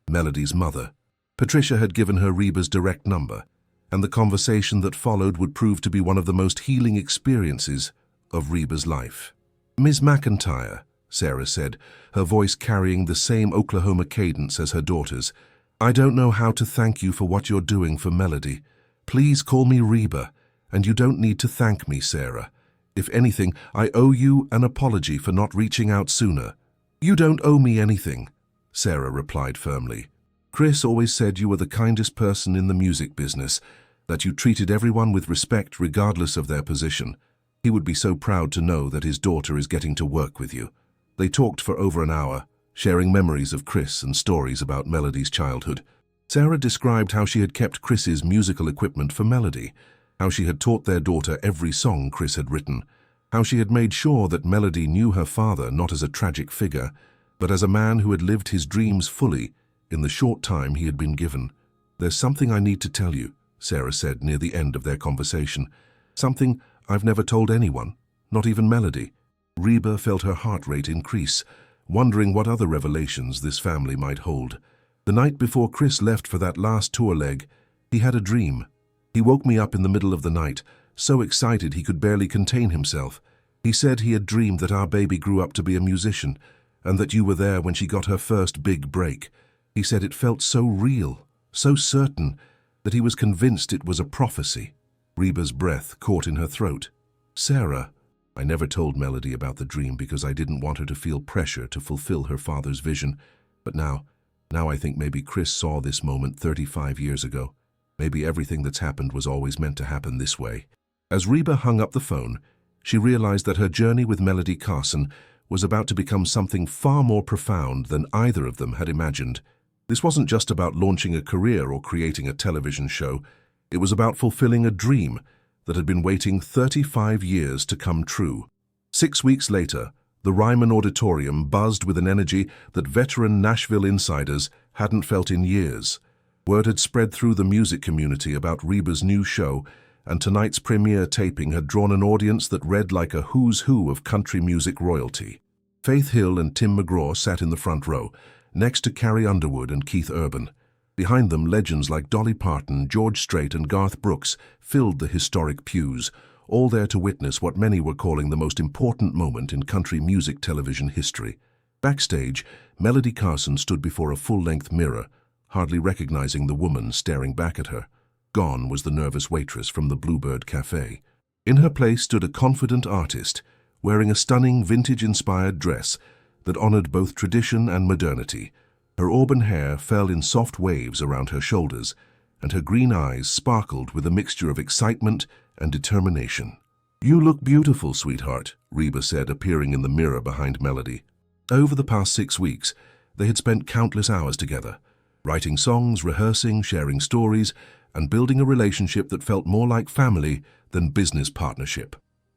Melody's mother. Patricia had given her Reba's direct number, and the conversation that followed would prove to be one of the most healing experiences of Reba's life. "Ms. McIntyre," Sarah said, her voice carrying the same Oklahoma cadence as her daughter's, "I don't know how to thank you for what you're doing for Melody. Please call me Reba, and you don't need to thank me, Sarah. If anything, I owe you an apology for not reaching out sooner." "You don't owe me anything," Sarah replied firmly. "Chris always said you were the kindest person in the music business, that you treated everyone with respect regardless of their position. He would be so proud to know that his daughter is getting to work with you." They talked for over an hour, sharing memories of Chris and stories about Melody's childhood. Sarah described how she had kept Chris's musical equipment for Melody, how she had taught their daughter every song Chris had written, how she had made sure that Melody knew her father not as a tragic figure, but as a man who had lived his dreams fully in the short time he had been given. "There's something I need to tell you," Sarah said near the end of their conversation. "Something I've never told anyone, not even Melody." Reba felt her heart rate increase, wondering what other revelations this family might hold. "The night before Chris left for that last tour leg, he had a dream. He woke me up in the middle of the night, so excited he could barely contain himself. He said he had dreamed that our baby grew up to be a musician, and that you were there when she got her first big break. He said it felt so real, so certain, that he was convinced it was a prophecy." Reba's breath caught in her throat. "Sarah, I never told Melody about the dream because I didn't want her to feel pressure to fulfill her father's vision. But now I think maybe Chris saw this moment 35 years ago. Maybe everything that's happened was always meant to happen this way." As Reba hung up the phone, she realized that her journey with Melody Carson was about to become something far more profound than either of them had imagined. This wasn't just about launching a career or creating a television show. It was about fulfilling a dream that had been waiting 35 years to come true. 6 weeks later, the Ryman Auditorium buzzed with an energy that veteran Nashville insiders hadn't felt in years. Word had spread through the music community about Reba's new show, and tonight's premiere taping had drawn an audience that read like a who's who of country music royalty. Faith Hill and Tim McGraw sat in the front row, next to Carrie Underwood and Keith Urban. Behind them, legends like Dolly Parton, George Strait, and Garth Brooks filled the historic pews, all there to witness what many were calling the most important moment in country music television history. Backstage, Melody Carson stood before a full-length mirror, hardly recognizing the woman staring back at her. Gone was the nervous waitress from the Bluebird Cafe. In her place stood a confident artist, wearing a stunning vintage-inspired dress that honored both tradition and modernity. Her auburn hair fell in soft waves around her shoulders, and her green eyes sparkled with a mixture of excitement and determination. "You look beautiful, sweetheart," Reba said, appearing in the mirror behind Melody. Over the past 6 weeks, they had spent countless hours together, writing songs, rehearsing, sharing stories, and building a relationship that felt more like family than business partnership.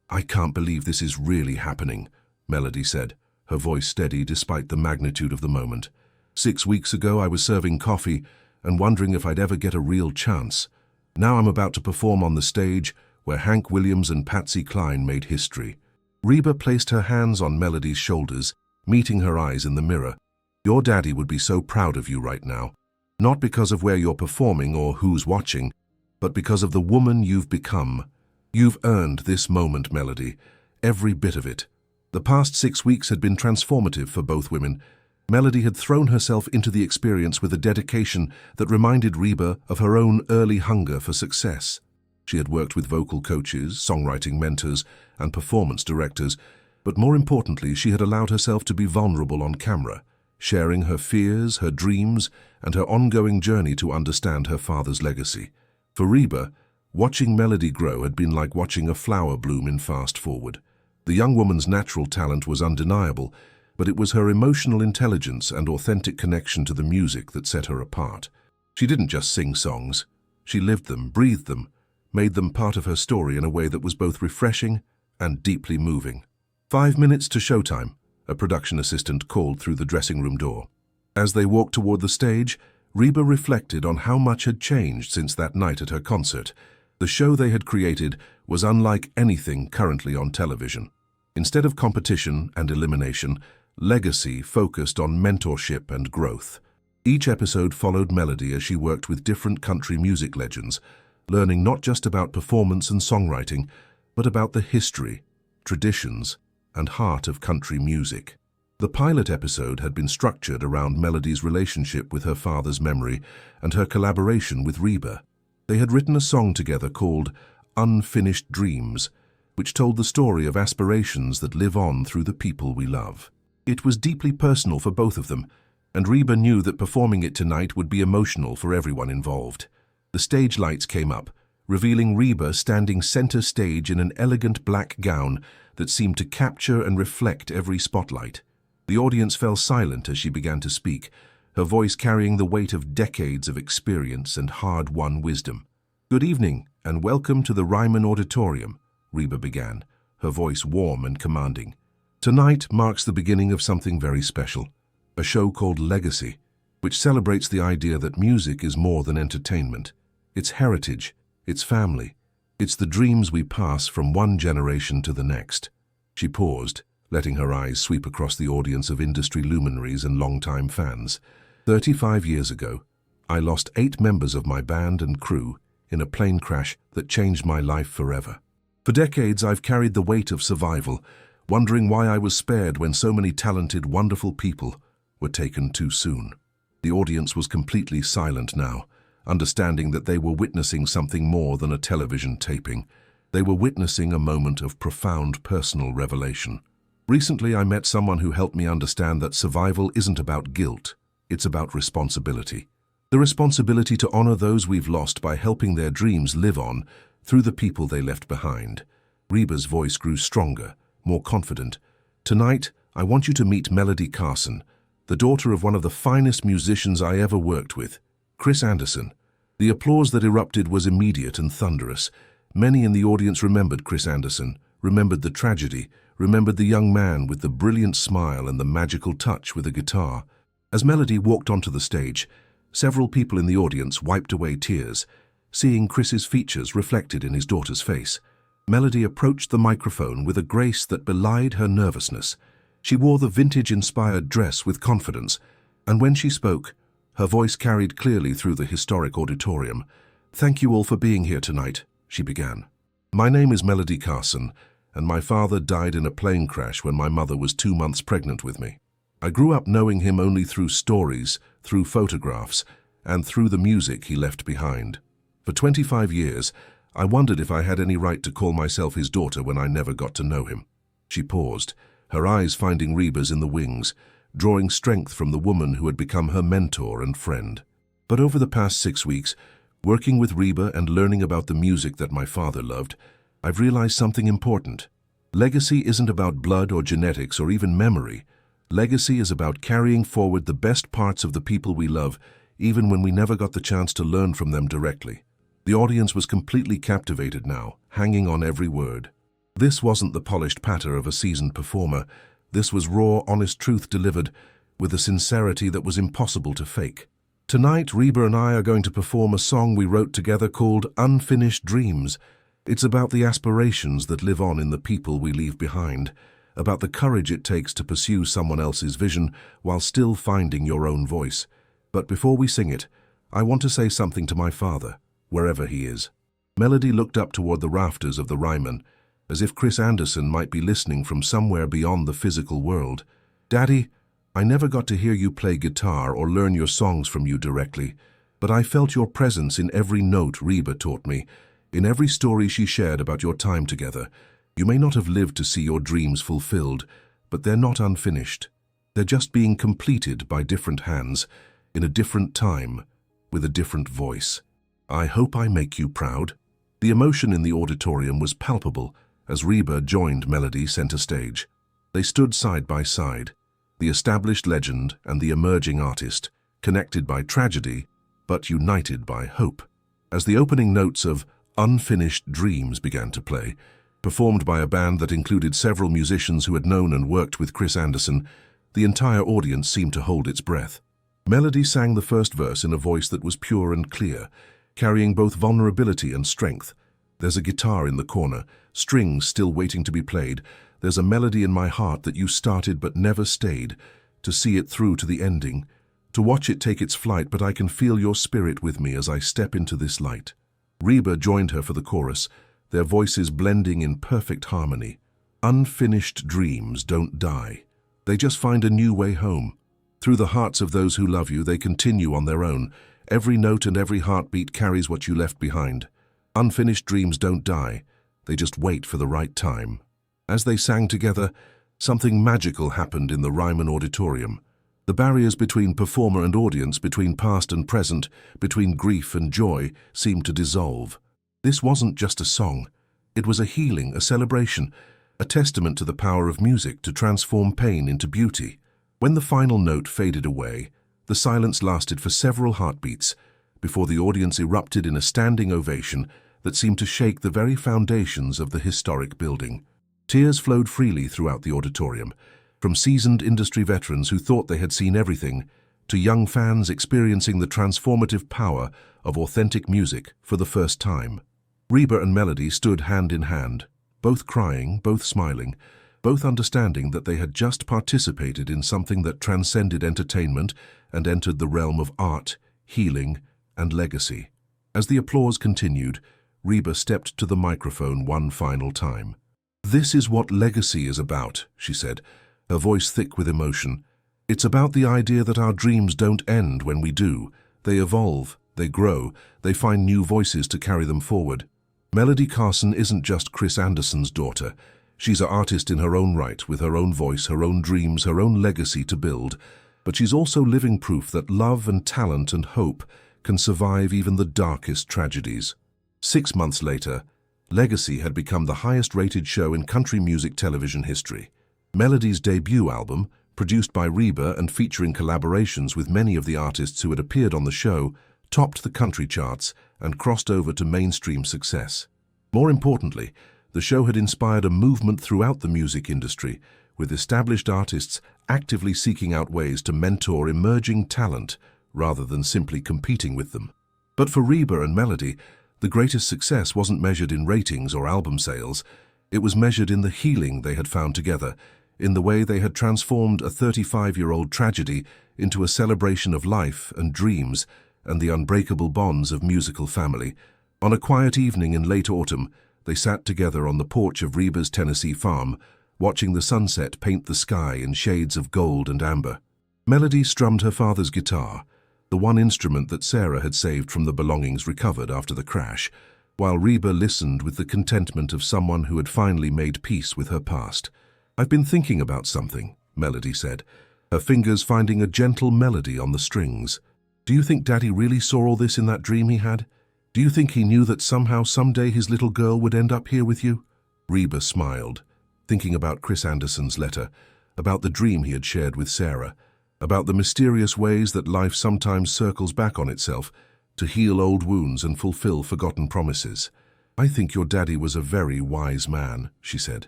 "I can't believe this is really happening," Melody said, her voice steady despite the magnitude of the moment. 6 weeks ago, I was serving coffee and wondering if I'd ever get a real chance. Now I'm about to perform on the stage where Hank Williams and Patsy Cline made history." Reba placed her hands on Melody's shoulders, meeting her eyes in the mirror. "Your daddy would be so proud of you right now, not because of where you're performing or who's watching, but because of the woman you've become. You've earned this moment, Melody, every bit of it." The past 6 weeks had been transformative for both women, Melody had thrown herself into the experience with a dedication that reminded Reba of her own early hunger for success. She had worked with vocal coaches, songwriting mentors, and performance directors, but more importantly, she had allowed herself to be vulnerable on camera, sharing her fears, her dreams, and her ongoing journey to understand her father's legacy. For Reba, watching Melody grow had been like watching a flower bloom in fast forward. The young woman's natural talent was undeniable, but it was her emotional intelligence and authentic connection to the music that set her apart. She didn't just sing songs. She lived them, breathed them, made them part of her story in a way that was both refreshing and deeply moving. 5 minutes to showtime, a production assistant called through the dressing room door. As they walked toward the stage, Reba reflected on how much had changed since that night at her concert. The show they had created was unlike anything currently on television. Instead of competition and elimination, Legacy focused on mentorship and growth. Each episode followed Melody as she worked with different country music legends, learning not just about performance and songwriting, but about the history, traditions, and heart of country music. The pilot episode had been structured around Melody's relationship with her father's memory and her collaboration with Reba. They had written a song together called Unfinished Dreams, which told the story of aspirations that live on through the people we love. It was deeply personal for both of them, and Reba knew that performing it tonight would be emotional for everyone involved. The stage lights came up, revealing Reba standing center stage in an elegant black gown that seemed to capture and reflect every spotlight. The audience fell silent as she began to speak, her voice carrying the weight of decades of experience and hard-won wisdom. "Good evening, and welcome to the Ryman Auditorium," Reba began, her voice warm and commanding. "Tonight marks the beginning of something very special, a show called Legacy, which celebrates the idea that music is more than entertainment. It's heritage, it's family, it's the dreams we pass from one generation to the next." She paused, letting her eyes sweep across the audience of industry luminaries and longtime fans. 35 years ago, I lost 8 members of my band and crew in a plane crash that changed my life forever. For decades, I've carried the weight of survival, wondering why I was spared when so many talented, wonderful people were taken too soon. The audience was completely silent now, understanding that they were witnessing something more than a television taping. They were witnessing a moment of profound personal revelation. Recently, I met someone who helped me understand that survival isn't about guilt, it's about responsibility. The responsibility to honor those we've lost by helping their dreams live on through the people they left behind. Reba's voice grew stronger, more confident. "Tonight, I want you to meet Melody Carson, the daughter of one of the finest musicians I ever worked with, Chris Anderson." The applause that erupted was immediate and thunderous. Many in the audience remembered Chris Anderson, remembered the tragedy, remembered the young man with the brilliant smile and the magical touch with a guitar. As Melody walked onto the stage, several people in the audience wiped away tears, seeing Chris's features reflected in his daughter's face. Melody approached the microphone with a grace that belied her nervousness. She wore the vintage-inspired dress with confidence, and when she spoke, her voice carried clearly through the historic auditorium. "Thank you all for being here tonight," she began. "My name is Melody Carson, and my father died in a plane crash when my mother was 2 months pregnant with me. I grew up knowing him only through stories, through photographs, and through the music he left behind. For 25 years, I wondered if I had any right to call myself his daughter when I never got to know him." She paused, her eyes finding Reba's in the wings, drawing strength from the woman who had become her mentor and friend. "But over the past 6 weeks, working with Reba and learning about the music that my father loved, I've realized something important. Legacy isn't about blood or genetics or even memory. Legacy is about carrying forward the best parts of the people we love, even when we never got the chance to learn from them directly." The audience was completely captivated now, hanging on every word. This wasn't the polished patter of a seasoned performer. This was raw, honest truth delivered with a sincerity that was impossible to fake. "Tonight, Reba and I are going to perform a song we wrote together called Unfinished Dreams. It's about the aspirations that live on in the people we leave behind, about the courage it takes to pursue someone else's vision while still finding your own voice. But before we sing it, I want to say something to my father, wherever he is." Melody looked up toward the rafters of the Ryman, as if Chris Anderson might be listening from somewhere beyond the physical world. "Daddy, I never got to hear you play guitar or learn your songs from you directly, but I felt your presence in every note Reba taught me, in every story she shared about your time together. You may not have lived to see your dreams fulfilled, but they're not unfinished. They're just being completed by different hands, in a different time, with a different voice. I hope I make you proud. The emotion in the auditorium was palpable as Reba joined Melody center stage. They stood side by side, the established legend and the emerging artist, connected by tragedy, but united by hope. As the opening notes of Unfinished Dreams began to play, performed by a band that included several musicians who had known and worked with Chris Anderson, the entire audience seemed to hold its breath. Melody sang the first verse in a voice that was pure and clear, carrying both vulnerability and strength. There's a guitar in the corner, strings still waiting to be played. There's a melody in my heart that you started but never stayed, to see it through to the ending, to watch it take its flight, but I can feel your spirit with me as I step into this light. Reba joined her for the chorus, their voices blending in perfect harmony. Unfinished dreams don't die. They just find a new way home. Through the hearts of those who love you, they continue on their own. Every note and every heartbeat carries what you left behind. Unfinished dreams don't die. They just wait for the right time. As they sang together, something magical happened in the Ryman Auditorium. The barriers between performer and audience, between past and present, between grief and joy, seemed to dissolve. This wasn't just a song. It was a healing, a celebration, a testament to the power of music to transform pain into beauty. When the final note faded away, the silence lasted for several heartbeats before the audience erupted in a standing ovation that seemed to shake the very foundations of the historic building. Tears flowed freely throughout the auditorium, from seasoned industry veterans who thought they had seen everything, to young fans experiencing the transformative power of authentic music for the first time. Reba and Melody stood hand in hand, both crying, both smiling, both understanding that they had just participated in something that transcended entertainment and entered the realm of art, healing, and legacy. As the applause continued, Reba stepped to the microphone one final time. "This is what legacy is about," she said, her voice thick with emotion. "It's about the idea that our dreams don't end when we do. They evolve, they grow, they find new voices to carry them forward. Melody Carson isn't just Chris Anderson's daughter. She's an artist in her own right, with her own voice, her own dreams, her own legacy to build. But she's also living proof that love and talent and hope can survive even the darkest tragedies." 6 months later, Legacy had become the highest-rated show in country music television history. Melody's debut album, produced by Reba and featuring collaborations with many of the artists who had appeared on the show, topped the country charts and crossed over to mainstream success. More importantly, the show had inspired a movement throughout the music industry, with established artists actively seeking out ways to mentor emerging talent rather than simply competing with them. But for Reba and Melody, the greatest success wasn't measured in ratings or album sales. It was measured in the healing they had found together, in the way they had transformed a 35-year-old tragedy into a celebration of life and dreams and the unbreakable bonds of musical family. On a quiet evening in late autumn, they sat together on the porch of Reba's Tennessee farm, watching the sunset paint the sky in shades of gold and amber. Melody strummed her father's guitar, the one instrument that Sarah had saved from the belongings recovered after the crash, while Reba listened with the contentment of someone who had finally made peace with her past. "I've been thinking about something," Melody said, her fingers finding a gentle melody on the strings. "Do you think Daddy really saw all this in that dream he had? Do you think he knew that somehow, someday his little girl would end up here with you?" Reba smiled, thinking about Chris Anderson's letter, about the dream he had shared with Sarah, about the mysterious ways that life sometimes circles back on itself to heal old wounds and fulfill forgotten promises. "I think your daddy was a very wise man," she said.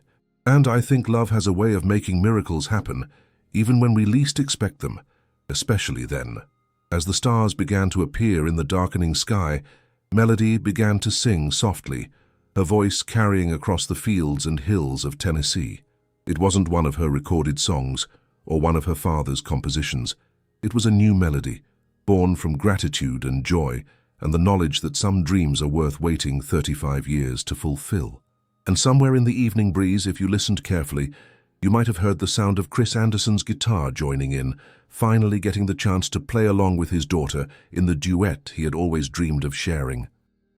"And I think love has a way of making miracles happen, even when we least expect them, especially then." As the stars began to appear in the darkening sky, Melody began to sing softly, her voice carrying across the fields and hills of Tennessee. It wasn't one of her recorded songs, or one of her father's compositions. It was a new melody, born from gratitude and joy, and the knowledge that some dreams are worth waiting 35 years to fulfill. And somewhere in the evening breeze, if you listened carefully, You might have heard the sound of Chris Anderson's guitar joining in, finally getting the chance to play along with his daughter in the duet he had always dreamed of sharing.